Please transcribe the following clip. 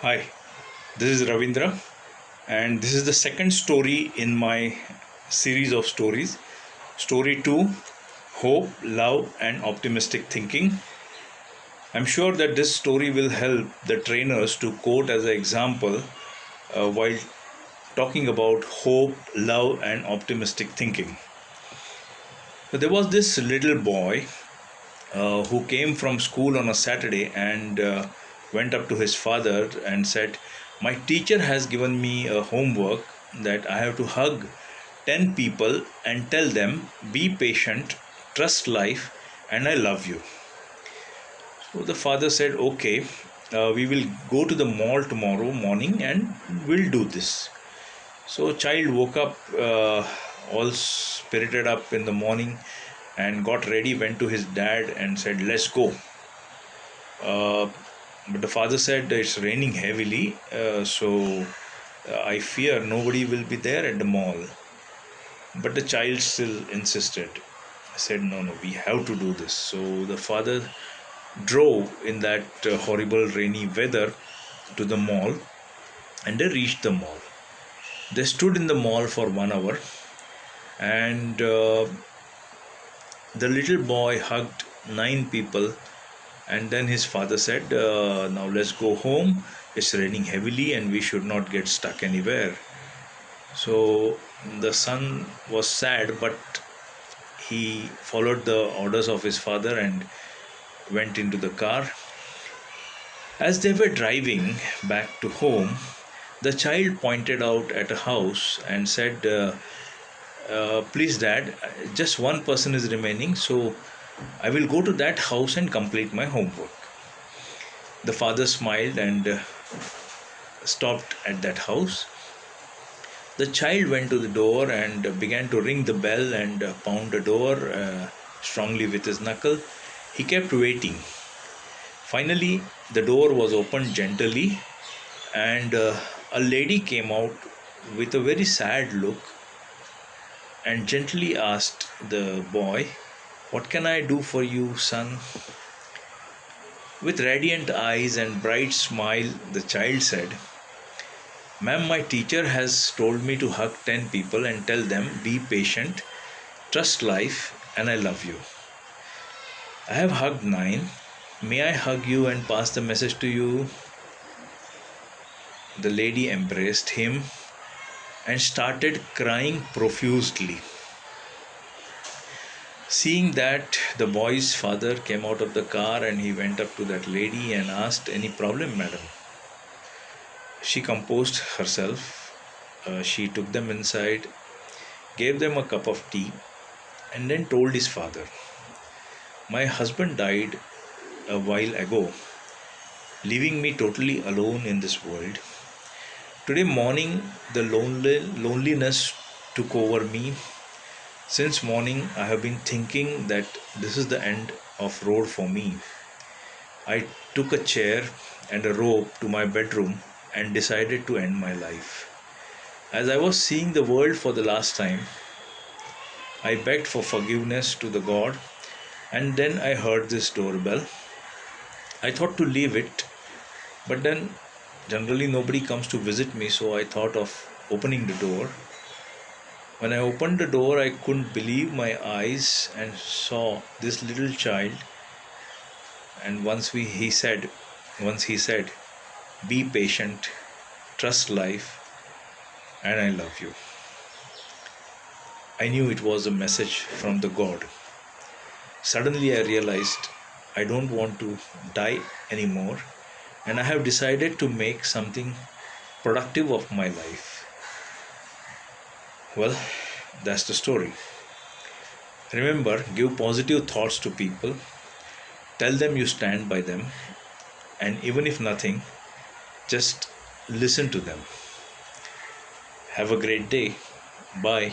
Hi, this is Ravindra, and this is the second story in my series of stories. Story 2: Hope, Love, and Optimistic Thinking. I'm sure that this story will help the trainers to quote as an example while talking about hope, love, and optimistic thinking. So there was this little boy who came from school on a Saturday and went up to his father and said, "My teacher has given me a homework that I have to hug 10 people and tell them, be patient, trust life, and I love you." So the father said, "Okay, we will go to the mall tomorrow morning and we'll do this." So child woke up all spirited up in the morning and got ready, went to his dad and said, "Let's go." Uh, but the father said, "It's raining heavily, so I fear nobody will be there at the mall." But the child still insisted. I said, "No, no, we have to do this." So the father drove in that horrible rainy weather to the mall, and they reached the mall. They stood in the mall for 1 hour, and the little boy hugged 9 people. And then his father said, "Now let's go home. It's raining heavily and we should not get stuck anywhere." So the son was sad, but he followed the orders of his father and went into the car. As they were driving back to home, the child pointed out at a house and said, "Please, Dad, just one person is remaining, so I will go to that house and complete my homework." The father smiled and stopped at that house. The child went to the door and began to ring the bell and pound the door strongly with his knuckle. He kept waiting. Finally, the door was opened gently, and a lady came out with a very sad look and gently asked the boy, "What can I do for you, son?" With radiant eyes and bright smile, the child said, "Ma'am, my teacher has told me to hug 10 people and tell them, be patient, trust life, and I love you. I have hugged 9. May I hug you and pass the message to you?" The lady embraced him and started crying profusely. Seeing that, the boy's father came out of the car and he went up to that lady and asked, "Any problem, madam?" She composed herself. She took them inside, gave them a cup of tea, and then told his father, "My husband died a while ago, leaving me totally alone in this world. Today morning, the loneliness took over me. Since morning, I have been thinking that this is the end of road for me. I took a chair and a rope to my bedroom and decided to end my life. As I was seeing the world for the last time, I begged for forgiveness to the God, and then I heard this doorbell. I thought to leave it, but then generally nobody comes to visit me, so I thought of opening the door. When I opened the door, I couldn't believe my eyes and saw this little child. And once he said, be patient, trust life, and I love you." I knew it was a message from the God. Suddenly I realized I don't want to die anymore, and I have decided to make something productive of my life. Well, that's the story. Remember, give positive thoughts to people, tell them you stand by them, and even if nothing, just listen to them. Have a great day. Bye.